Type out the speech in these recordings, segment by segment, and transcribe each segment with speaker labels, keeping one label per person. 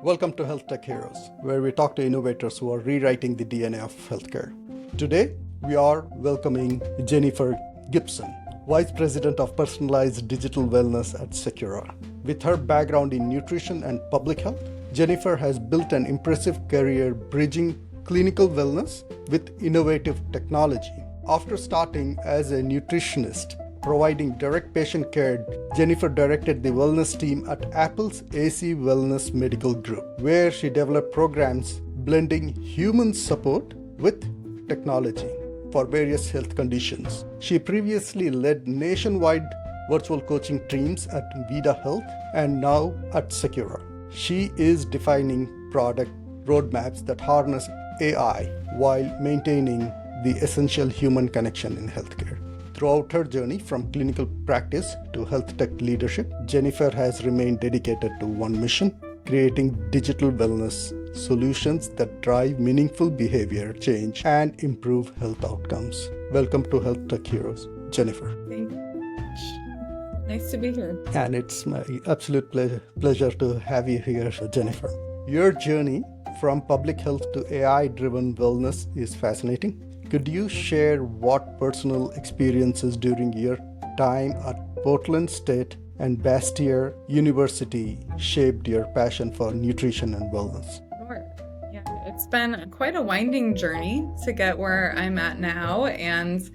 Speaker 1: Welcome to Health Tech Heroes, where we talk to innovators who are rewriting the DNA of healthcare. Today, we are welcoming Jennifer Gibson, Vice President of Personalized Digital Wellness at Securra. With her background in nutrition and public health, Jennifer has built an impressive career bridging clinical wellness with innovative technology. After starting as a nutritionist, providing direct patient care, Jennifer directed the wellness team at Apple's AC Wellness Medical Group, where she developed programs blending human support with technology for various health conditions. She previously led nationwide virtual coaching teams at Vida Health and now at Securra. She is defining product roadmaps that harness AI while maintaining the essential human connection in healthcare. Throughout her journey from clinical practice to health tech leadership, Jennifer has remained dedicated to one mission: creating digital wellness solutions that drive meaningful behavior change and improve health outcomes. Welcome to Health Tech Heroes, Jennifer.
Speaker 2: Thank you. Nice to be here.
Speaker 1: And it's my absolute pleasure to have you here, Jennifer. Your journey from public health to AI-driven wellness is fascinating. Could you share what personal experiences during your time at Portland State and Bastyr University shaped your passion for nutrition and wellness?
Speaker 2: Sure. Yeah, it's been quite a winding journey to get where I'm at now, and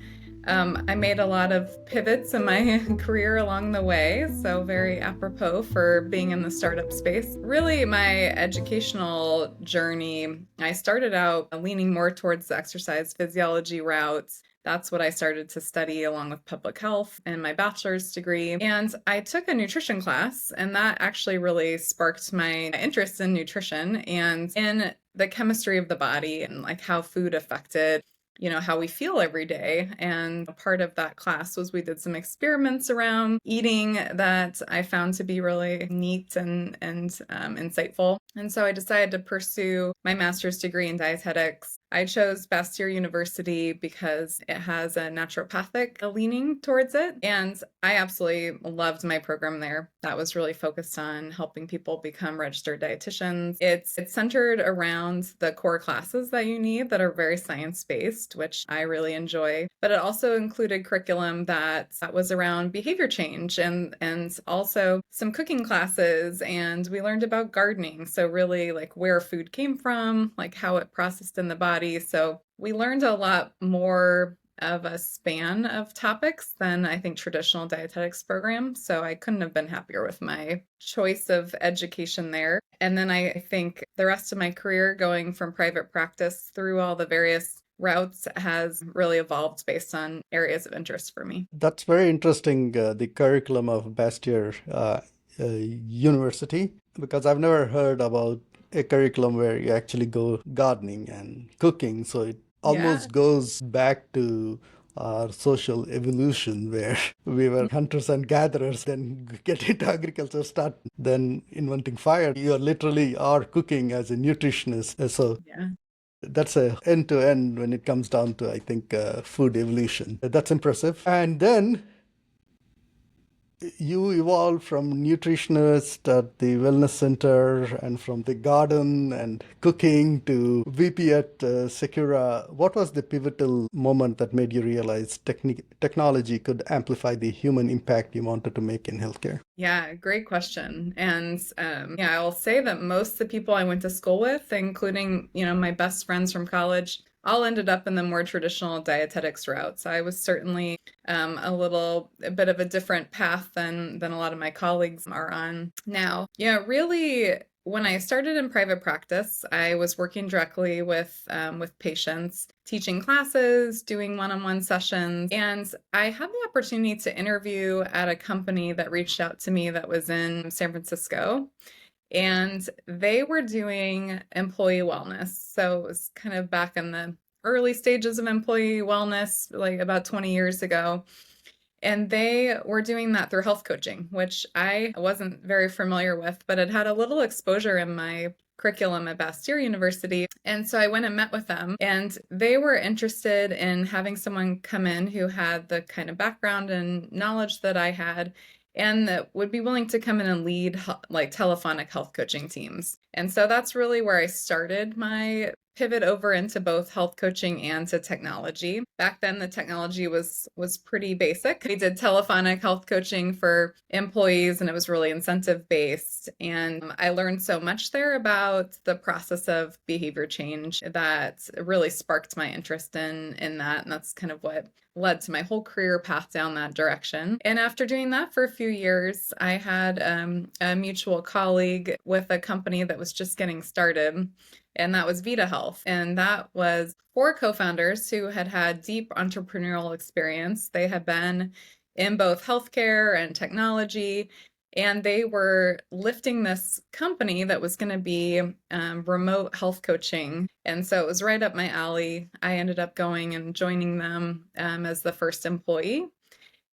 Speaker 2: I made a lot of pivots in my career along the way, so very apropos for being in the startup space. Really, my educational journey, I started out leaning more towards the exercise physiology routes. That's what I started to study along with public health in my bachelor's degree. And I took a nutrition class, and that actually really sparked my interest in nutrition and in the chemistry of the body and like how food affected how we feel every day. And a part of that class was we did some experiments around eating that I found to be really neat and insightful. And so I decided to pursue my master's degree in dietetics. I chose Bastyr University because it has a naturopathic leaning towards it. And I absolutely loved my program there. That was really focused on helping people become registered dietitians. It's centered around the core classes that you need that are very science-based, which I really enjoy. But it also included curriculum that was around behavior change and also some cooking classes. And we learned about gardening. So really like where food came from, like how it processed in the body. So we learned a lot more of a span of topics than I think traditional dietetics programs. So I couldn't have been happier with my choice of education there. And then I think the rest of my career going from private practice through all the various routes has really evolved based on areas of interest for me.
Speaker 1: That's very interesting, the curriculum of Bastyr University, because I've never heard about a curriculum where you actually go gardening and cooking. So it almost goes back to our social evolution where we were hunters and gatherers, then get into agriculture, start then inventing fire. You literally are cooking as a nutritionist. So that's a end to end when it comes down to, I think, food evolution. That's impressive. And then you evolved from nutritionist at the wellness center and from the garden and cooking to VP at Securra. What was the pivotal moment that made you realize technology could amplify the human impact you wanted to make in healthcare?
Speaker 2: Yeah, great question. And I'll say that most of the people I went to school with, including, my best friends from college, all ended up in the more traditional dietetics route. So I was certainly a bit of a different path than a lot of my colleagues are on now. Yeah, really, when I started in private practice, I was working directly with patients, teaching classes, doing one-on-one sessions, and I had the opportunity to interview at a company that reached out to me that was in San Francisco. And they were doing employee wellness. So it was kind of back in the early stages of employee wellness, like about 20 years ago. And they were doing that through health coaching, which I wasn't very familiar with, but it had a little exposure in my curriculum at Bastyr University. And so I went and met with them, and they were interested in having someone come in who had the kind of background and knowledge that I had and that would be willing to come in and lead like telephonic health coaching teams. And so that's really where I started my pivot over into both health coaching and to technology. Back then the technology was pretty basic. We did telephonic health coaching for employees and it was really incentive based, and I learned so much there about the process of behavior change that really sparked my interest in that, and that's kind of what led to my whole career path down that direction. And after doing that for a few years, I had a mutual colleague with a company that was just getting started, and that was Vita Health. And that was four co-founders who had had deep entrepreneurial experience. They had been in both healthcare and technology, and they were lifting this company that was going to be remote health coaching. And so it was right up my alley. I ended up going and joining them as the first employee,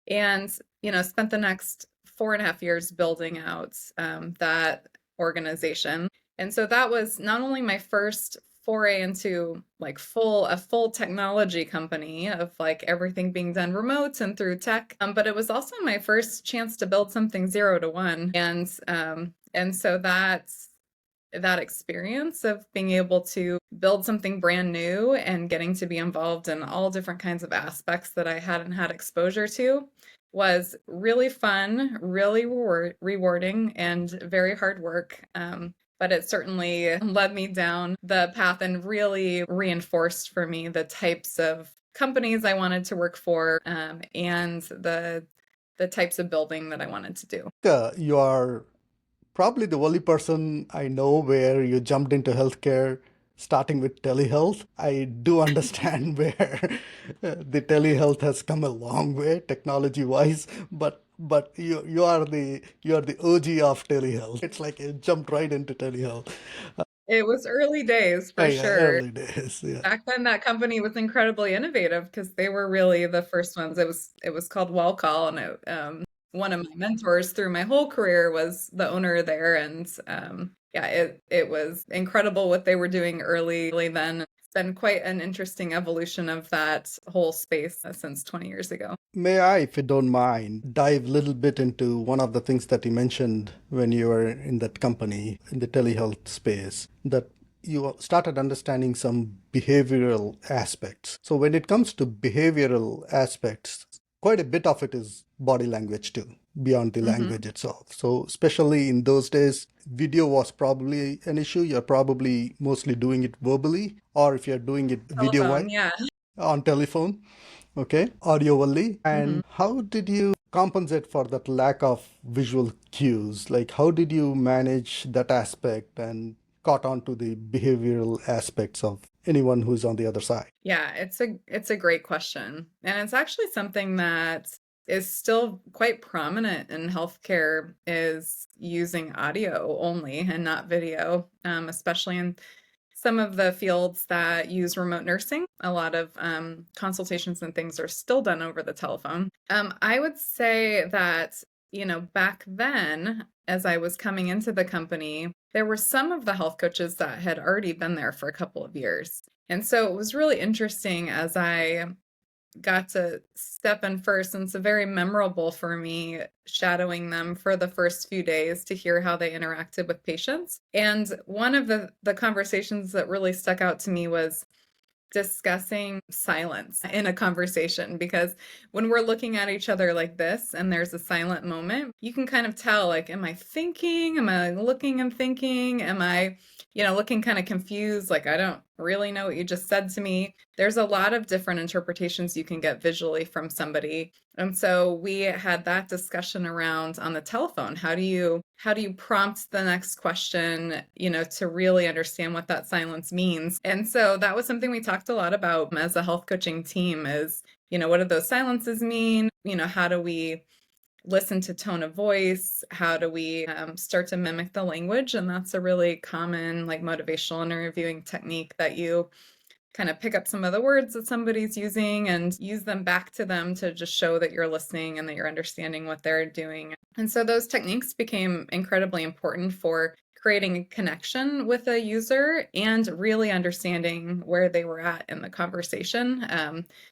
Speaker 2: and spent the next 4.5 years building out that organization. And so that was not only my first foray into like a full technology company of like everything being done remote and through tech, but it was also my first chance to build something 0 to 1. And so that experience of being able to build something brand new and getting to be involved in all different kinds of aspects that I hadn't had exposure to was really fun, really rewarding, and very hard work. But it certainly led me down the path and really reinforced for me the types of companies I wanted to work for, and the types of building that I wanted to do.
Speaker 1: You are probably the only person I know where you jumped into healthcare starting with telehealth. I do understand where the telehealth has come a long way technology wise, but you are the OG of telehealth. It's like you jumped right into telehealth.
Speaker 2: It was early days for
Speaker 1: Yeah,
Speaker 2: sure.
Speaker 1: early days. Yeah.
Speaker 2: Back then, that company was incredibly innovative because they were really the first ones. It was called Well Call, and one of my mentors through my whole career was the owner there, and yeah, it was incredible what they were doing early then. It's been quite an interesting evolution of that whole space since 20 years ago.
Speaker 1: May I, if you don't mind, dive a little bit into one of the things that you mentioned when you were in that company, in the telehealth space, that you started understanding some behavioral aspects. So when it comes to behavioral aspects, quite a bit of it is body language too, beyond the language itself. So especially in those days, video was probably an issue. You're probably mostly doing it verbally, or if you're doing it video-wise,
Speaker 2: Telephone, yeah.
Speaker 1: on telephone, okay, audio only. And how did you compensate for that lack of visual cues? Like, how did you manage that aspect and caught on to the behavioral aspects of anyone who's on the other side?
Speaker 2: Yeah, it's a great question. And it's actually something that is still quite prominent in healthcare, is using audio only and not video, especially in some of the fields that use remote nursing. A lot of consultations and things are still done over the telephone. I would say that, back then, as I was coming into the company, there were some of the health coaches that had already been there for a couple of years. And so it was really interesting as I got to step in first, and it's very memorable for me shadowing them for the first few days to hear how they interacted with patients. And one of the conversations that really stuck out to me was discussing silence in a conversation, because when we're looking at each other like this and there's a silent moment, you can kind of tell, like, am I thinking? Am I looking and thinking? Am I, looking kind of confused? Like, I don't really know what you just said to me. There's a lot of different interpretations you can get visually from somebody. And so we had that discussion around on the telephone. How do you prompt the next question, to really understand what that silence means? And so that was something we talked a lot about as a health coaching team is, what do those silences mean? How do we listen to tone of voice? How do we start to mimic the language? And that's a really common like motivational interviewing technique, that you kind of pick up some of the words that somebody's using and use them back to them to just show that you're listening and that you're understanding what they're doing. And so those techniques became incredibly important for creating a connection with a user and really understanding where they were at in the conversation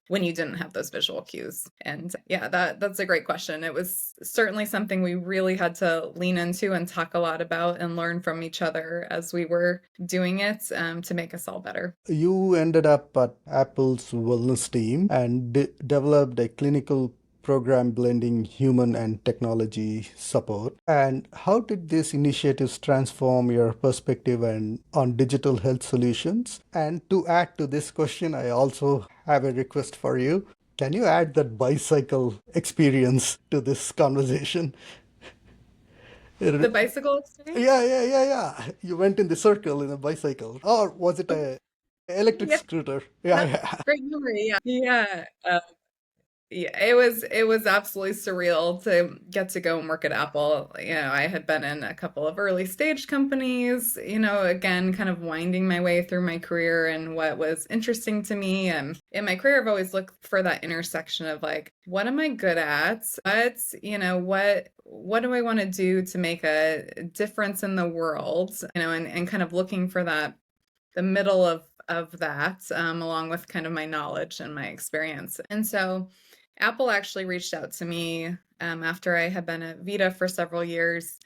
Speaker 2: when you didn't have those visual cues. And yeah, that's a great question. It was certainly something we really had to lean into and talk a lot about and learn from each other as we were doing it to make us all better.
Speaker 1: You ended up at Apple's wellness team and developed a clinical program blending human and technology support. And how did these initiatives transform your perspective and on digital health solutions? And to add to this question, I also have a request for you. Can you add that bicycle experience to this conversation?
Speaker 2: The bicycle experience?
Speaker 1: Yeah. You went in the circle in a bicycle. Or was it a electric
Speaker 2: Yeah,
Speaker 1: scooter?
Speaker 2: that's
Speaker 1: Yeah.
Speaker 2: great memory. Yeah. Yeah. Yeah, it was absolutely surreal to get to go and work at Apple. I had been in a couple of early stage companies, again, kind of winding my way through my career and what was interesting to me. And in my career, I've always looked for that intersection of like, what am I good at? What do I want to do to make a difference in the world? And kind of looking for the middle of that, along with kind of my knowledge and my experience. And so Apple actually reached out to me after I had been at Vita for several years,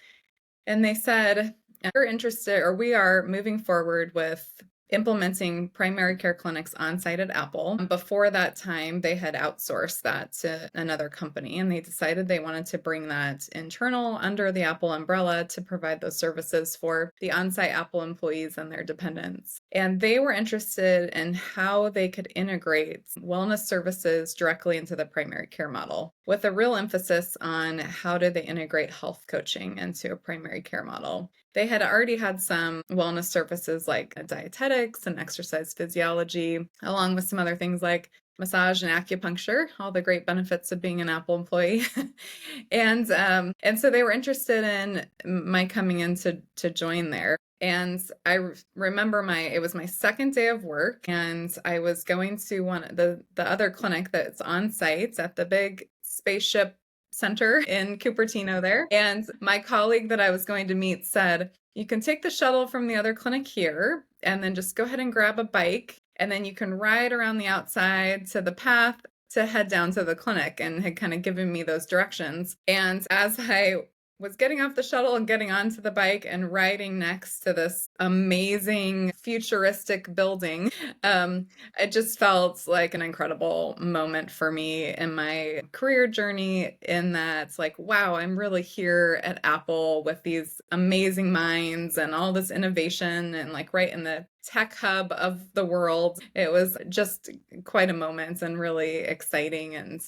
Speaker 2: and they said, we're interested, or we are moving forward with implementing primary care clinics on site at Apple. Before that time, they had outsourced that to another company, and they decided they wanted to bring that internal under the Apple umbrella to provide those services for the on site Apple employees and their dependents. And they were interested in how they could integrate wellness services directly into the primary care model, with a real emphasis on how do they integrate health coaching into a primary care model. They had already had some wellness services like dietetics and exercise physiology, along with some other things like massage and acupuncture, all the great benefits of being an Apple employee. and so they were interested in my coming in to join there. And I remember it was my second day of work, and I was going to the other clinic that's on site at the big spaceship center in Cupertino there. And my colleague that I was going to meet said, you can take the shuttle from the other clinic here and then just go ahead and grab a bike, and then you can ride around the outside to the path to head down to the clinic, and had kind of given me those directions. And as I was getting off the shuttle and getting onto the bike and riding next to this amazing futuristic building, it just felt like an incredible moment for me in my career journey, in that it's like, wow, I'm really here at Apple with these amazing minds and all this innovation, and like right in the tech hub of the world. It was just quite a moment and really exciting. And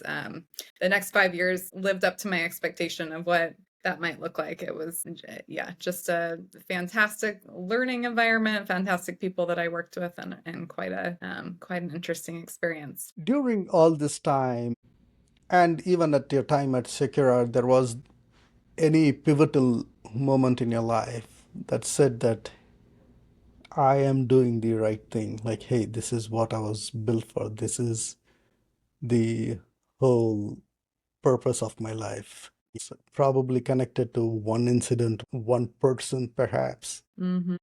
Speaker 2: the next 5 years lived up to my expectation of what that might look like. It was, yeah, just a fantastic learning environment, fantastic people that I worked with, and quite an interesting experience.
Speaker 1: During all this time, and even at your time at Securra, there was any pivotal moment in your life that said that I am doing the right thing? Like, hey, this is what I was built for. This is the whole purpose of my life. It's probably connected to one incident, one person, perhaps,
Speaker 2: Mm-hmm.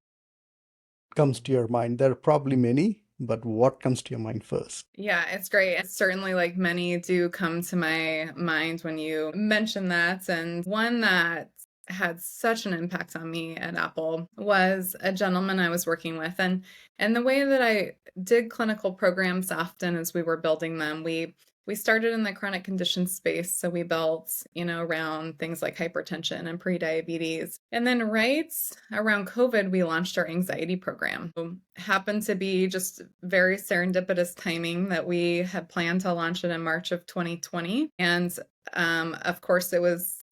Speaker 1: comes to your mind. There are probably many, but what comes to your mind first?
Speaker 2: Yeah, it's great. It's certainly, like, many do come to my mind when you mention that. And one that had such an impact on me at Apple was a gentleman I was working with. And the way that I did clinical programs often as we were building them, we started in the chronic condition space. So we built, around things like hypertension and prediabetes. And then right around COVID, we launched our anxiety program. It happened to be just very serendipitous timing that we had planned to launch it in March of 2020. And of course, it was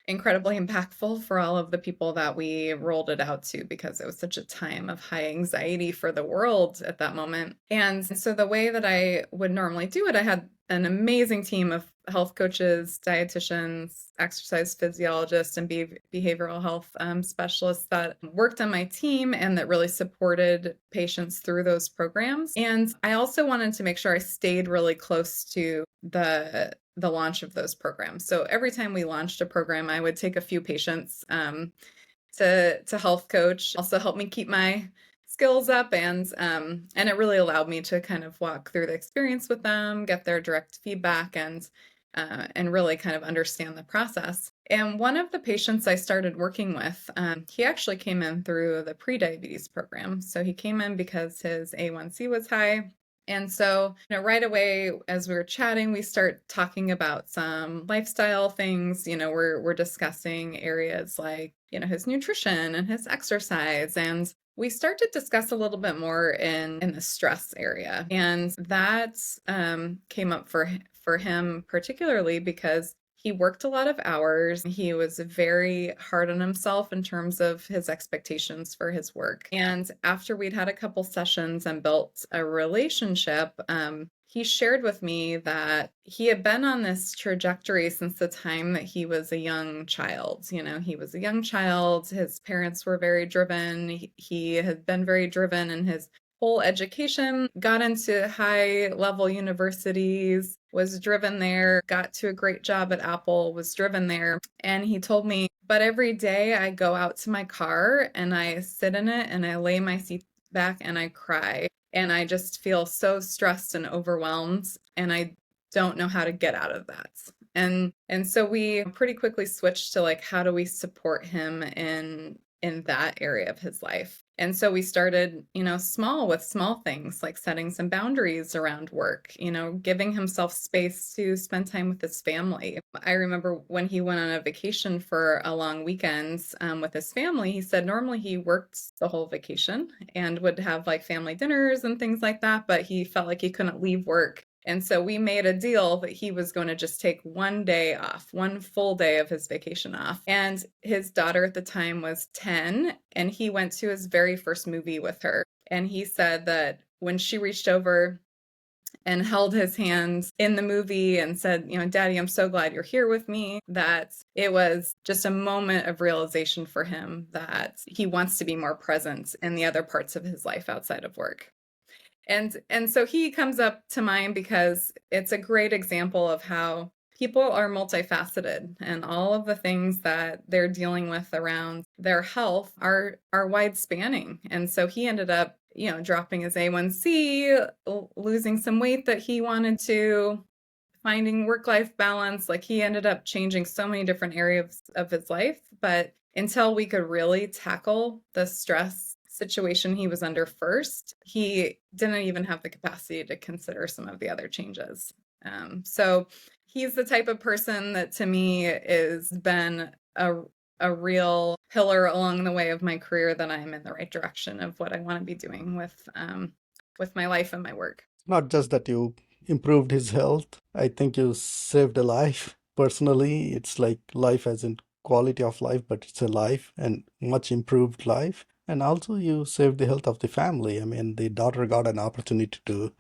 Speaker 2: incredibly impactful for all of the people that we rolled it out to, because it was such a time of high anxiety for the world at that moment. And so the way that I would normally do it, I had an amazing team of health coaches, dietitians, exercise physiologists, and behavioral health specialists that worked on my team and that really supported patients through those programs. And I also wanted to make sure I stayed really close to the launch of those programs. So every time we launched a program, I would take a few patients to health coach also helped me keep my skills up, and it really allowed me to kind of walk through the experience with them, get their direct feedback, and really kind of understand the process. And one of the patients I started working with, he actually came in through the prediabetes program. So he came in because his A1C was high. And so, right away as we were chatting, we start talking about some lifestyle things. We're discussing areas like, his nutrition and his exercise. And we start to discuss a little bit more in the stress area. And that came up for him particularly because he worked a lot of hours. He was very hard on himself in terms of his expectations for his work. And after we'd had a couple sessions and built a relationship, he shared with me that he had been on this trajectory since the time that he was a young child. He was a young child. His parents were very driven. He had been very driven in his whole education, got into high level universities, was driven there, got to a great job at Apple, was driven there. And he told me, but every day I go out to my car and I sit in it and I lay my seat back and I cry. And I just feel so stressed and overwhelmed, and I don't know how to get out of that. And so we pretty quickly switched to like, how do we support him in that area of his life? And so we started, small with small things like setting some boundaries around work, giving himself space to spend time with his family. I remember when he went on a vacation for a long weekend with his family, he said normally he worked the whole vacation and would have like family dinners and things like that, but he felt like he couldn't leave work. And so we made a deal that he was going to just take one day off, one full day of his vacation off. And his daughter at the time was 10, and he went to his very first movie with her. And he said that when she reached over and held his hand in the movie and said, Daddy, I'm so glad you're here with me, that it was just a moment of realization for him that he wants to be more present in the other parts of his life outside of work. And so he comes up to mind because it's a great example of how people are multifaceted, and all of the things that they're dealing with around their health are wide spanning. And so he ended up, dropping his A1C, losing some weight that he wanted to, finding work-life balance. Like, he ended up changing so many different areas of his life. But until we could really tackle the stress situation he was under first, he didn't even have the capacity to consider some of the other changes. So he's the type of person that to me has been a real pillar along the way of my career, that I'm in the right direction of what I want to be doing with my life and my work.
Speaker 1: Not just that you improved his health, I think you saved a life. Personally, it's like life as in quality of life, but it's a life and much improved life. And also you saved the health of the family. I mean, the daughter got an opportunity to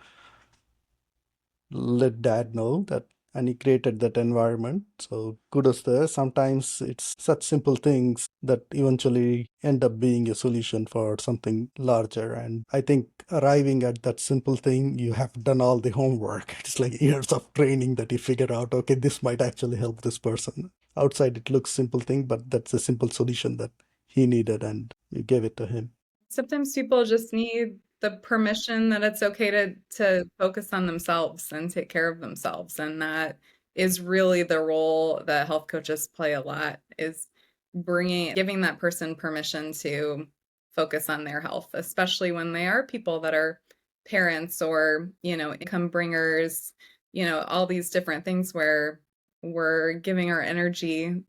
Speaker 1: let dad know that, and he created that environment. So kudos there. Sometimes it's such simple things that eventually end up being a solution for something larger. And I think arriving at that simple thing, you have done all the homework. It's like years of training that you figure out, okay, this might actually help this person. Outside it looks simple thing, but that's a simple solution that he needed, and you gave it to him.
Speaker 2: Sometimes people just need the permission that it's okay to focus on themselves and take care of themselves. And that is really the role that health coaches play a lot, is giving that person permission to focus on their health, especially when they are people that are parents or, income bringers, all these different things where we're giving our energy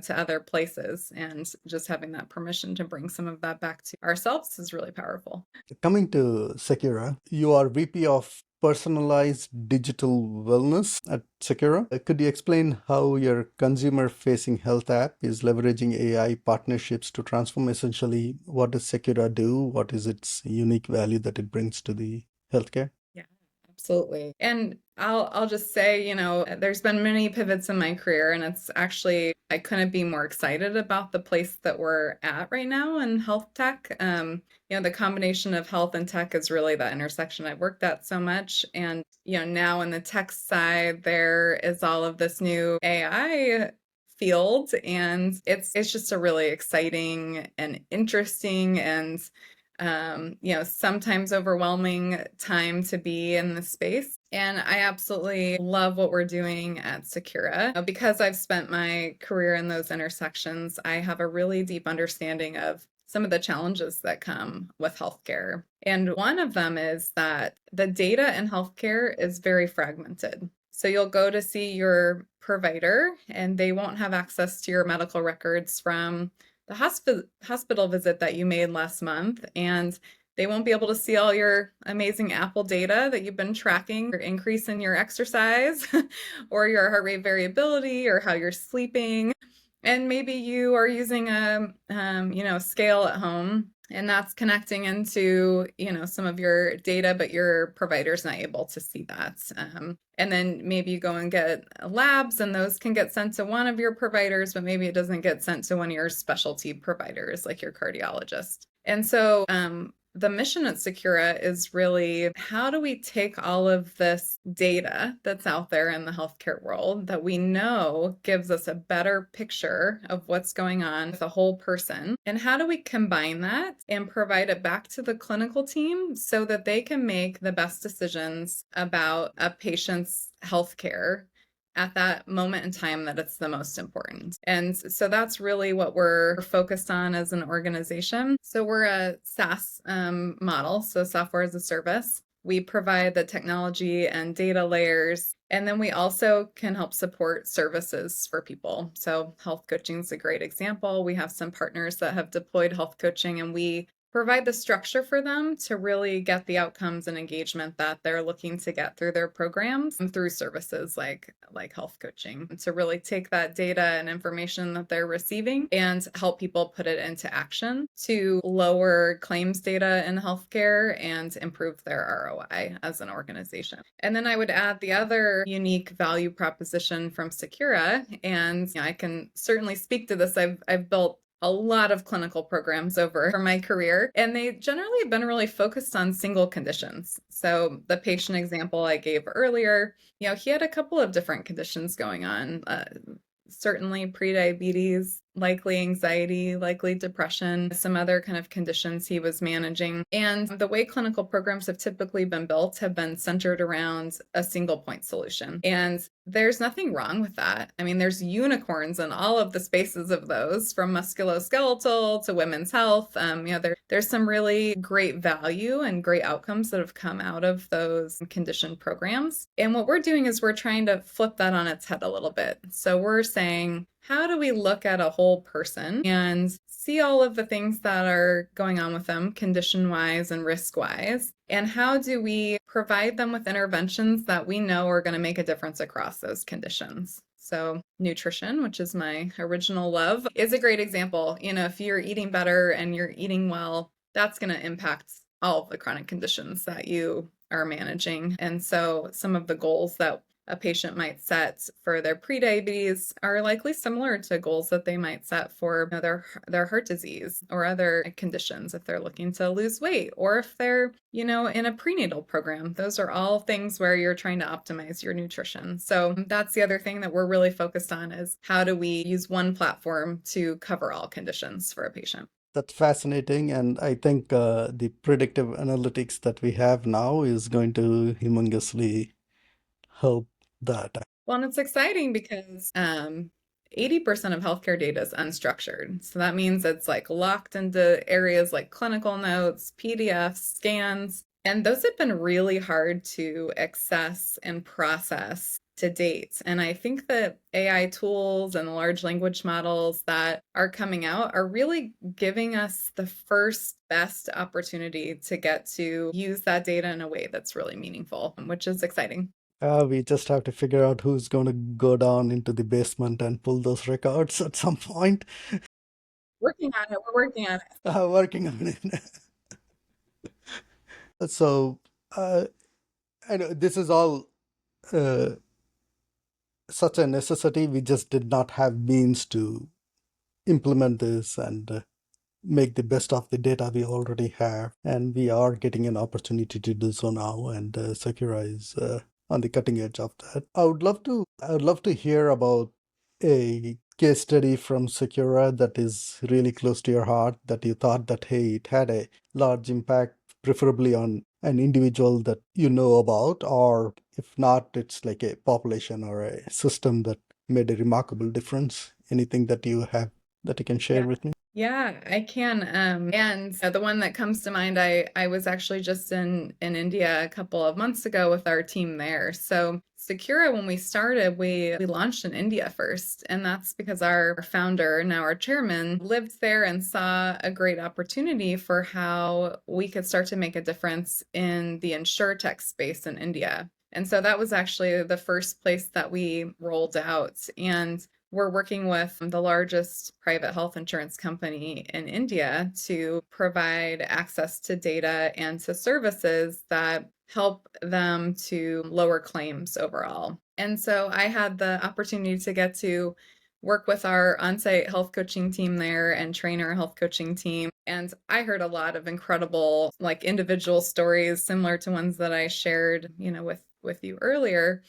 Speaker 2: to other places, and just having that permission to bring some of that back to ourselves is really powerful.
Speaker 1: Coming to Securra, you are VP of Personalized Digital Wellness at Securra. Could you explain how your consumer-facing health app is leveraging AI partnerships to transform? Essentially, what does Securra do? What is its unique value that it brings to the healthcare?
Speaker 2: Yeah, absolutely. And I'll just say, there's been many pivots in my career, and it's actually, I couldn't be more excited about the place that we're at right now in health tech. The combination of health and tech is really the intersection I've worked at so much. And, now in the tech side, there is all of this new AI field, and it's just a really exciting and interesting and sometimes overwhelming time to be in the space. And I absolutely love what we're doing at Securra. Because I've spent my career in those intersections, I have a really deep understanding of some of the challenges that come with healthcare. And one of them is that the data in healthcare is very fragmented. So you'll go to see your provider and they won't have access to your medical records from the hospital visit that you made last month, and they won't be able to see all your amazing Apple data that you've been tracking, your increase in your exercise or your heart rate variability or how you're sleeping. And maybe you are using a scale at home, and that's connecting into some of your data, but your provider's not able to see that. And then maybe you go and get labs, and those can get sent to one of your providers, but maybe it doesn't get sent to one of your specialty providers, like your cardiologist. And so the mission at Securra is really, how do we take all of this data that's out there in the healthcare world that we know gives us a better picture of what's going on with a whole person, and how do we combine that and provide it back to the clinical team so that they can make the best decisions about a patient's healthcare at that moment in time that it's the most important. And so that's really what we're focused on as an organization. So we're a SaaS model, so software as a service. We provide the technology and data layers, and then we also can help support services for people. So health coaching is a great example. We have some partners that have deployed health coaching, and we provide the structure for them to really get the outcomes and engagement that they're looking to get through their programs and through services like health coaching, to really take that data and information that they're receiving and help people put it into action to lower claims data in healthcare and improve their ROI as an organization. And then I would add the other unique value proposition from Securra, and I can certainly speak to this. I've built a lot of clinical programs over my career, and they generally have been really focused on single conditions. So the patient example I gave earlier, he had a couple of different conditions going on, certainly prediabetes, likely anxiety, likely depression, some other kind of conditions he was managing. And the way clinical programs have typically been built have been centered around a single point solution. And there's nothing wrong with that. I mean, there's unicorns in all of the spaces of those, from musculoskeletal to women's health. There's some really great value and great outcomes that have come out of those condition programs. And what we're doing is we're trying to flip that on its head a little bit. So we're saying, how do we look at a whole person and see all of the things that are going on with them condition-wise and risk-wise? And how do we provide them with interventions that we know are going to make a difference across those conditions? So nutrition, which is my original love, is a great example. If you're eating better and you're eating well, that's going to impact all of the chronic conditions that you are managing. And so some of the goals that a patient might set for their prediabetes are likely similar to goals that they might set for their heart disease or other conditions if they're looking to lose weight, or if they're in a prenatal program. Those are all things where you're trying to optimize your nutrition. So that's the other thing that we're really focused on, is how do we use one platform to cover all conditions for a patient.
Speaker 1: That's fascinating, and I think the predictive analytics that we have now is going to humongously help that.
Speaker 2: Well, and it's exciting because 80% of healthcare data is unstructured. So that means it's locked into areas like clinical notes, PDFs, scans, and those have been really hard to access and process to date. And I think that AI tools and large language models that are coming out are really giving us the first best opportunity to get to use that data in a way that's really meaningful, which is exciting.
Speaker 1: We just have to figure out who's going to go down into the basement and pull those records at some point.
Speaker 2: Working on it. We're working on it.
Speaker 1: Working on it. So, I know this is all such a necessity. We just did not have means to implement this and make the best of the data we already have. And we are getting an opportunity to do so now, and Securra is on the cutting edge of that. I would love to hear about a case study from Securra that is really close to your heart that you thought that, hey, it had a large impact, preferably on an individual that you know about, or if not, it's like a population or a system that made a remarkable difference? Anything that you have that you can share with me?
Speaker 2: Yeah, I can. And the one that comes to mind, I was actually just in India a couple of months ago with our team there. So Securra, when we started, we launched in India first, and that's because our founder, now our chairman, lived there and saw a great opportunity for how we could start to make a difference in the insurtech space in India. And so that was actually the first place that we rolled out. And we're working with the largest private health insurance company in India to provide access to data and to services that help them to lower claims overall. And so I had the opportunity to get to work with our on-site health coaching team there and train our health coaching team. And I heard a lot of incredible, like, individual stories similar to ones that I shared, with you earlier,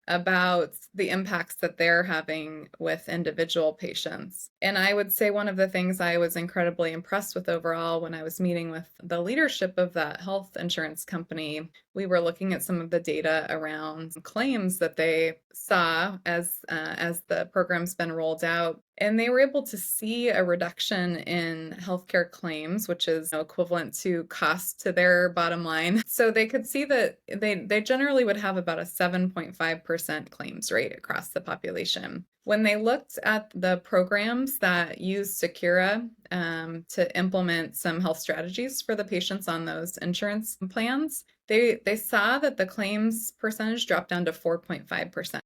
Speaker 2: about the impacts that they're having with individual patients. And I would say one of the things I was incredibly impressed with overall when I was meeting with the leadership of that health insurance company, we were looking at some of the data around claims that they saw as the program's been rolled out. And they were able to see a reduction in healthcare claims, which is equivalent to cost to their bottom line. So they could see that they generally would have about a 7.5% claims rate across the population. When they looked at the programs that use Securra to implement some health strategies for the patients on those insurance plans, they saw that the claims percentage dropped down to 4.5%.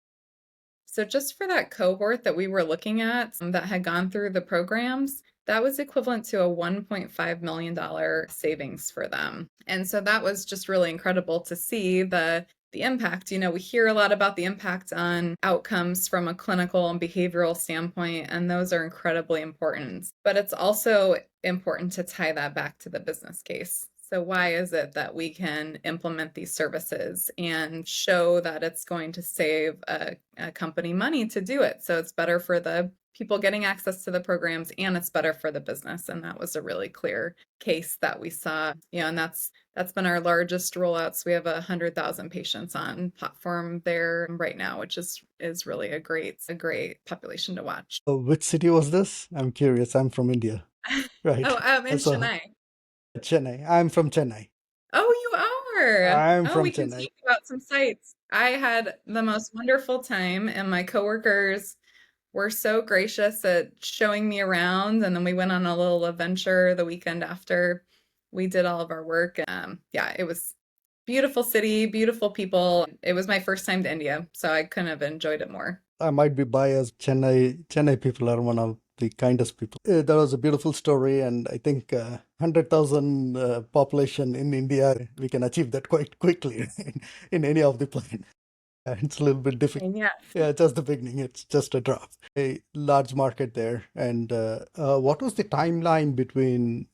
Speaker 2: So just for that cohort that we were looking at that had gone through the programs, that was equivalent to a $1.5 million savings for them. And so that was just really incredible to see the impact. We hear a lot about the impact on outcomes from a clinical and behavioral standpoint, and those are incredibly important. But it's also important to tie that back to the business case. So why is it that we can implement these services and show that it's going to save a company money to do it? So it's better for the people getting access to the programs, and it's better for the business. And that was a really clear case that we saw, and that's been our largest rollouts. We have 100,000 patients on platform there right now, which is really a great population to watch.
Speaker 1: Which city was this? I'm curious. I'm from India. Right.
Speaker 2: In
Speaker 1: So
Speaker 2: Chennai.
Speaker 1: Chennai. I'm from Chennai.
Speaker 2: Oh, you are?
Speaker 1: I'm
Speaker 2: Oh,
Speaker 1: from
Speaker 2: we can
Speaker 1: Chennai.
Speaker 2: talk about some sites. I had the most wonderful time, and my coworkers were so gracious at showing me around. And then we went on a little adventure the weekend after we did all of our work. Yeah, it was beautiful city, beautiful people. It was my first time to India, so I couldn't have enjoyed it more.
Speaker 1: I might be biased. Chennai people are one of the kindest people. That was a beautiful story, and I think 100,000 population in India, we can achieve that quite quickly in any of the plan. It's a little bit difficult.
Speaker 2: And yeah,
Speaker 1: Yeah, just the beginning. It's just a drop. A large market there. And what was the timeline between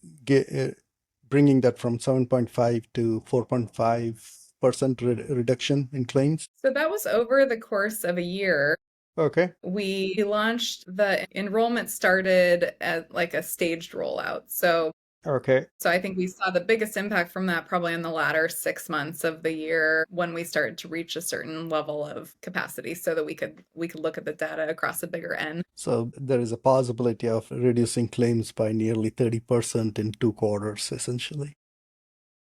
Speaker 1: bringing that from 7.5 to 4.5% reduction in claims?
Speaker 2: so that was over the course of a year.
Speaker 1: Okay.
Speaker 2: We launched, the enrollment started at like a staged rollout.
Speaker 1: Okay.
Speaker 2: So I think we saw the biggest impact from that probably in the latter 6 months of the year when we started to reach a certain level of capacity so that we could look at the data across a bigger N.
Speaker 1: So there is a possibility of reducing claims by nearly 30% in 2 quarters, essentially.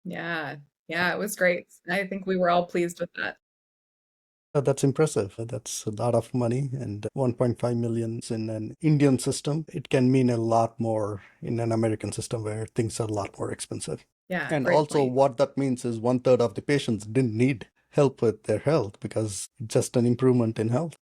Speaker 2: Yeah. Yeah, it was great. I think we were all pleased with that.
Speaker 1: That's impressive. That's a lot of money, and 1.5 million in an Indian system. It can mean a lot more in an American system where things are a lot more expensive.
Speaker 2: Yeah,
Speaker 1: And
Speaker 2: great
Speaker 1: also,
Speaker 2: point.
Speaker 1: what that means is 1/3 of the patients didn't need help with their health because it's just an improvement in health.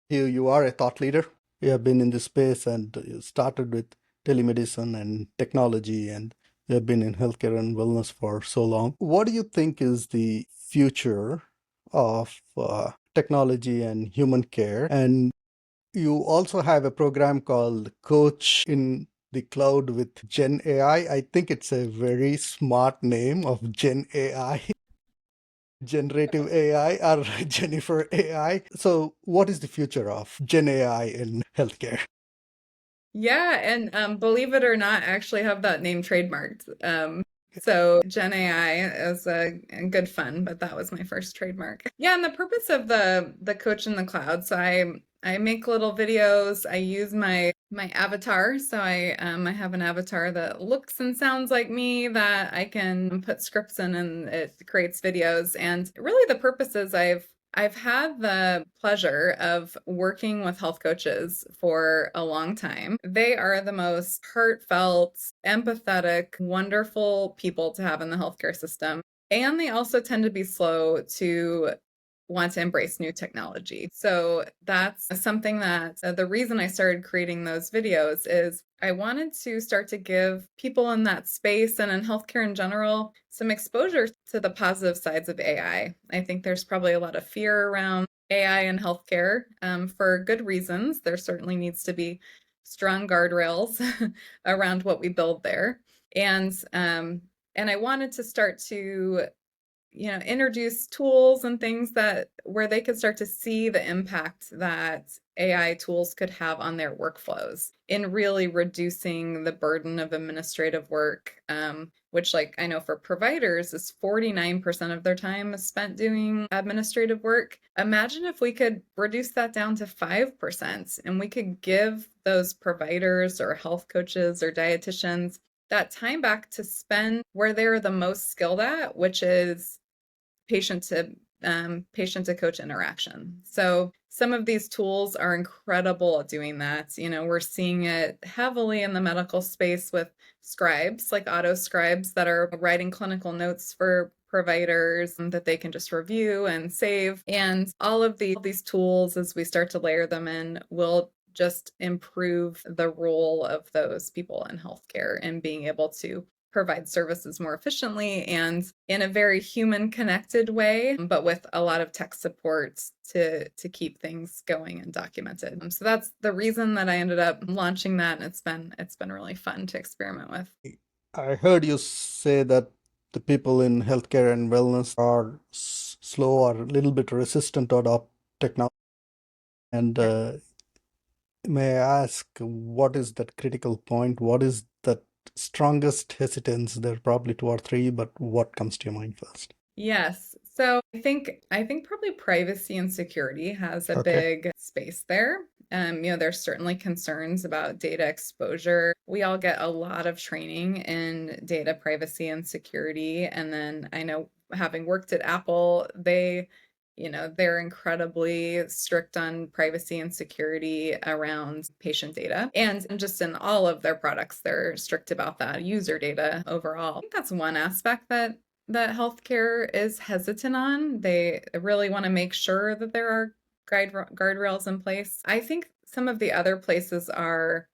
Speaker 2: Yeah.
Speaker 1: You are a thought leader. You have been in this space and you started with telemedicine and technology, and you have been in healthcare and wellness for so long. What do you think is the future of technology and human care? And you also have a program called Coach in the Cloud with Gen AI. I think it's a very smart name of Gen AI. generative AI or Jennifer AI. So, what is the future of Gen AI in healthcare?
Speaker 2: Yeah, and believe it or not, I actually have that name trademarked. So Gen AI is a good fun, but that was my first trademark. Yeah, and the purpose of the coach in the cloud. So I make little videos. I use my avatar. So I have an avatar that looks and sounds like me that I can put scripts in and it creates videos. And really the purpose is I've had the pleasure of working with health coaches for a long time. They are the most heartfelt, empathetic, wonderful people to have in the healthcare system. And they also tend to be slow to want to embrace new technology. So that's something that the reason I started creating those videos is I wanted to start to give people in that space and in healthcare in general some exposure to the positive sides of AI. I think there's probably a lot of fear around AI in healthcare for good reasons. There certainly needs to be strong guardrails around what we build there. And I wanted to start to introduce tools and things that where they could start to see the impact that AI tools could have on their workflows in really reducing the burden of administrative work, which, like, I know for providers is 49% of their time is spent doing administrative work. Imagine if we could reduce that down to 5% and we could give those providers or health coaches or dietitians that time back to spend where they're the most skilled at, which is patient to coach interaction. So some of these tools are incredible at doing that. We're seeing it heavily in the medical space with scribes, like auto scribes that are writing clinical notes for providers that they can just review and save. And all of these tools, as we start to layer them in, will just improve the role of those people in healthcare and being able to provide services more efficiently and in a very human connected way, but with a lot of tech support to keep things going and documented. So that's the reason that I ended up launching that, and it's been really fun to experiment with.
Speaker 1: I heard you say that the people in healthcare and wellness are slow or a little bit resistant to adopt technology. And
Speaker 2: Yeah.
Speaker 1: may I ask, what is that critical point? What is that strongest hesitance? There are probably two or three, but what comes to your mind first?
Speaker 2: Yes. So I think probably privacy and security has a
Speaker 1: Okay.
Speaker 2: big space there. There's certainly concerns about data exposure. We all get a lot of training in data privacy and security. And then I know, having worked at Apple, they're incredibly strict on privacy and security around patient data. And just in all of their products, they're strict about that, user data overall. I think that's one aspect that healthcare is hesitant on. They really want to make sure that there are guardrails in place. I think some of the other places are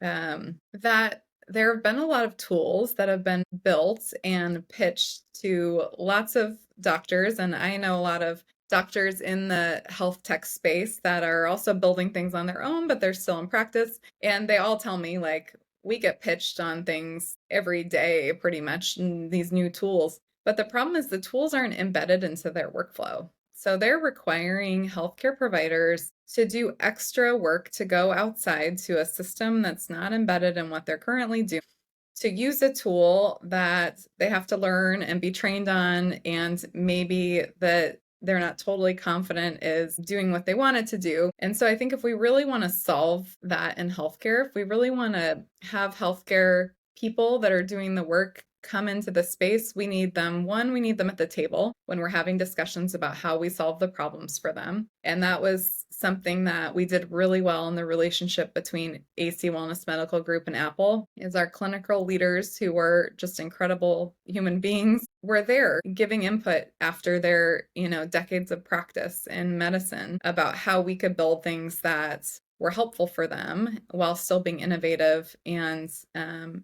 Speaker 2: that there have been a lot of tools that have been built and pitched to lots of doctors, and I know a lot of doctors in the health tech space that are also building things on their own, but they're still in practice. And they all tell me, like, we get pitched on things every day, pretty much, these new tools. But the problem is the tools aren't embedded into their workflow. So they're requiring healthcare providers to do extra work to go outside to a system that's not embedded in what they're currently doing, to use a tool that they have to learn and be trained on, and maybe that they're not totally confident is doing what they want it to do. And so I think if we really want to solve that in healthcare, if we really want to have healthcare people that are doing the work come into the space, we need them. One, we need them at the table when we're having discussions about how we solve the problems for them. And that was something that we did really well in the relationship between AC Wellness Medical Group and Apple. Is our clinical leaders, who were just incredible human beings, were there giving input after their, decades of practice in medicine about how we could build things that were helpful for them while still being innovative and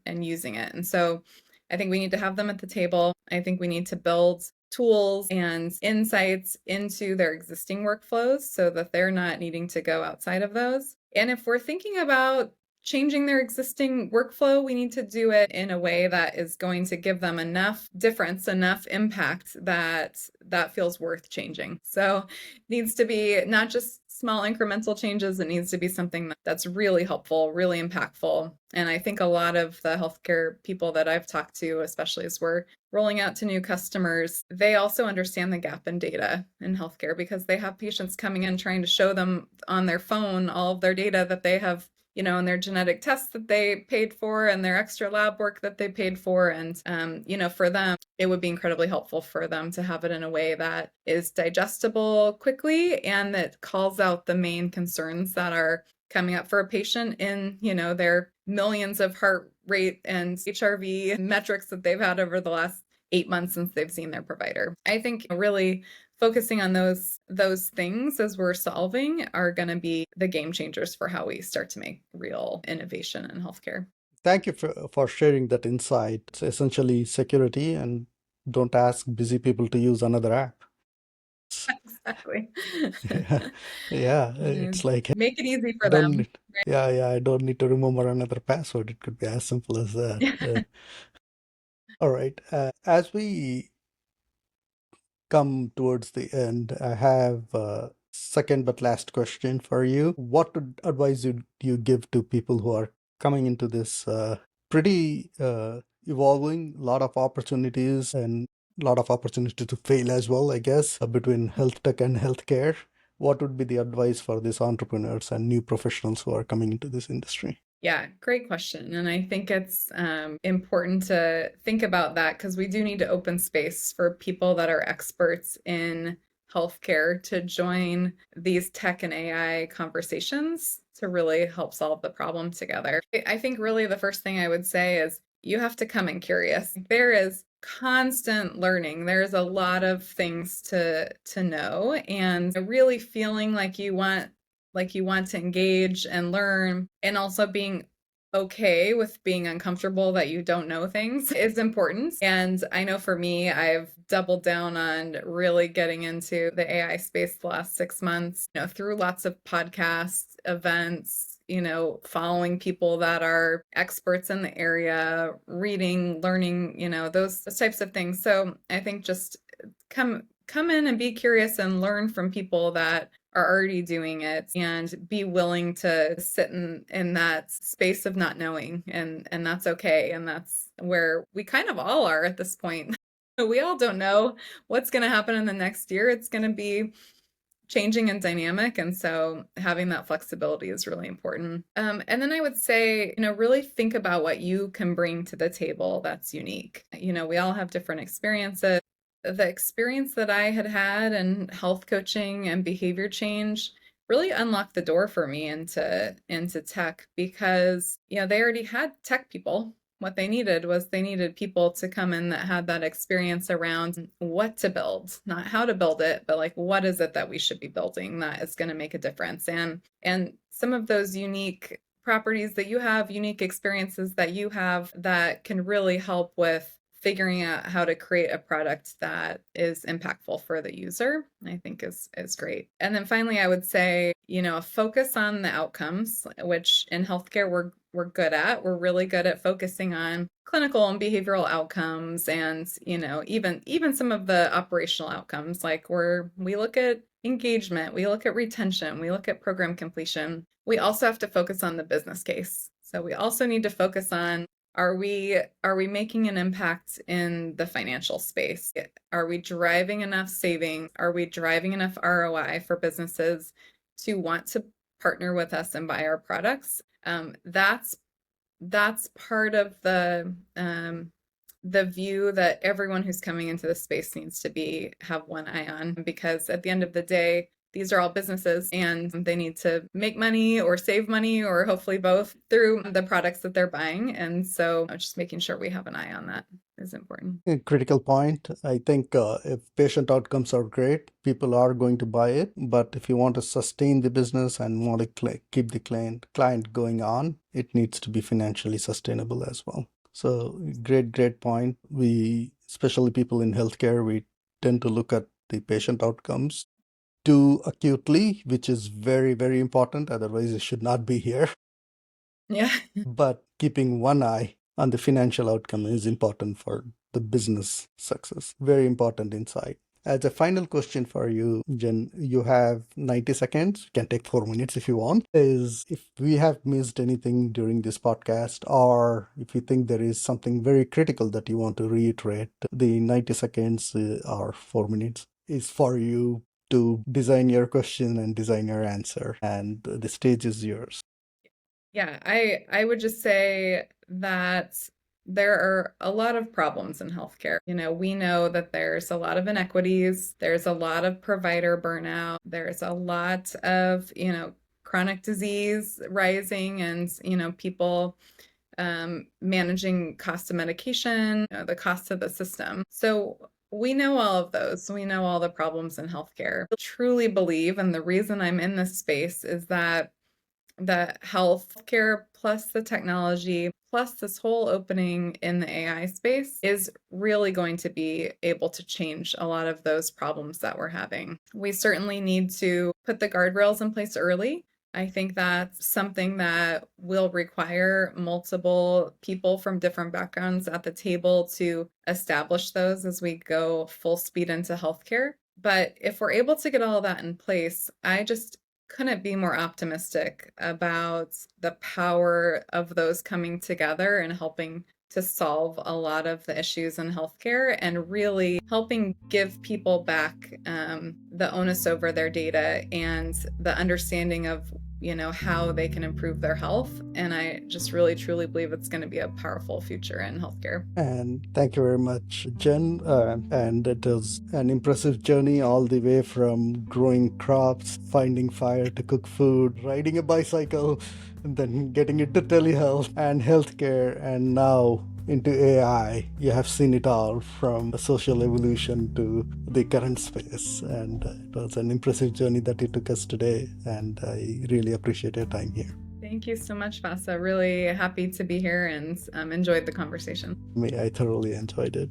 Speaker 2: using it. And so I think we need to have them at the table. I think we need to build tools and insights into their existing workflows so that they're not needing to go outside of those. And if we're thinking about changing their existing workflow. We need to do it in a way that is going to give them enough difference, enough impact that feels worth changing. So it needs to be not just small incremental changes. It needs to be something that's really helpful, really impactful. And I think a lot of the healthcare people that I've talked to, especially as we're rolling out to new customers, they also understand the gap in data in healthcare because they have patients coming in trying to show them on their phone all of their data that they have, and their genetic tests that they paid for and their extra lab work that they paid for. And, for them, it would be incredibly helpful for them to have it in a way that is digestible quickly and that calls out the main concerns that are coming up for a patient in, their millions of heart rate and HRV metrics that they've had over the last 8 months since they've seen their provider. I think really focusing on those things as we're solving are going to be the game changers for how we start to make real innovation in healthcare.
Speaker 1: Thank you for sharing that insight. It's essentially security, and don't ask busy people to use another app.
Speaker 2: Exactly.
Speaker 1: Yeah, it's like
Speaker 2: Make it easy
Speaker 1: I
Speaker 2: for
Speaker 1: don't
Speaker 2: them.
Speaker 1: need, yeah, I don't need to remember another password. It could be as simple as that. All right. As we come towards the end, I have a second but last question for you. What advice would you give to people who are coming into this pretty evolving, lot of opportunities and a lot of opportunity to fail as well, I guess, between health tech and healthcare? What would be the advice for these entrepreneurs and new professionals who are coming into this industry?
Speaker 2: Yeah, great question. And I think it's important to think about that because we do need to open space for people that are experts in healthcare to join these tech and AI conversations to really help solve the problem together. I think really the first thing I would say is you have to come in curious. There is constant learning. There's a lot of things to know, and really feeling like you want to engage and learn, and also being okay with being uncomfortable that you don't know things is important. And I know for me, I've doubled down on really getting into the AI space the last 6 months, through lots of podcasts, events, following people that are experts in the area, reading, learning, those types of things. So I think just come in and be curious and learn from people that are already doing it and be willing to sit in that space of not knowing, and that's okay. And that's where we kind of all are at this point. We all don't know what's going to happen in the next year. It's going to be changing and dynamic. And so having that flexibility is really important. And then I would say, really think about what you can bring to the table that's unique. We all have different experiences. The experience that I had in health coaching and behavior change really unlocked the door for me into tech because, they already had tech people. What they needed was people to come in that had that experience around what to build, not how to build it, but like, what is it that we should be building that is going to make a difference? And some of those unique properties that you have, unique experiences that you have that can really help with figuring out how to create a product that is impactful for the user, I think is great. And then finally, I would say, focus on the outcomes, which in healthcare we're good at. We're really good at focusing on clinical and behavioral outcomes, and even some of the operational outcomes. Like we look at engagement, we look at retention, we look at program completion. We also have to focus on the business case. So we also need to focus on, are we making an impact in the financial space? Are we driving enough savings? Are we driving enough ROI for businesses to want to partner with us and buy our products? That's part of the view that everyone who's coming into the space needs to have one eye on, because at the end of the day, these are all businesses and they need to make money or save money, or hopefully both, through the products that they're buying. And so just making sure we have an eye on that is important.
Speaker 1: A critical point. I think if patient outcomes are great, people are going to buy it. But if you want to sustain the business and want to keep the client going on, it needs to be financially sustainable as well. So great point. We, especially people in healthcare, we tend to look at the patient outcomes too acutely, which is very, very important. Otherwise, it should not be here.
Speaker 2: Yeah.
Speaker 1: But keeping one eye on the financial outcome is important for the business success. Very important insight. As a final question for you, Jen, you have 90 seconds. You can take 4 minutes if you want. Is if we have missed anything during this podcast, or if you think there is something very critical that you want to reiterate, the 90 seconds or 4 minutes is for you to design your question and design your answer. And the stage is yours.
Speaker 2: Yeah, I would just say that there are a lot of problems in healthcare. We know that there's a lot of inequities, there's a lot of provider burnout, there's a lot of, chronic disease rising and, people managing cost of medication, the cost of the system. So we know all of those. We know all the problems in healthcare. I truly believe, and the reason I'm in this space is that the healthcare plus the technology plus this whole opening in the AI space is really going to be able to change a lot of those problems that we're having. We certainly need to put the guardrails in place early. I think that's something that will require multiple people from different backgrounds at the table to establish those as we go full speed into healthcare. But if we're able to get all that in place, I just couldn't be more optimistic about the power of those coming together and helping to solve a lot of the issues in healthcare and really helping give people back the onus over their data and the understanding of how they can improve their health. And I just really truly believe it's going to be a powerful future in healthcare.
Speaker 1: And thank you very much, Jen. And it was an impressive journey all the way from growing crops, finding fire to cook food, riding a bicycle, and then getting into telehealth and healthcare, and now into AI. You have seen it all from the social evolution to the current space. And it was an impressive journey that you took us today. And I really appreciate your time here.
Speaker 2: Thank you so much, Vasa. Really happy to be here and enjoyed the conversation.
Speaker 1: I thoroughly enjoyed it.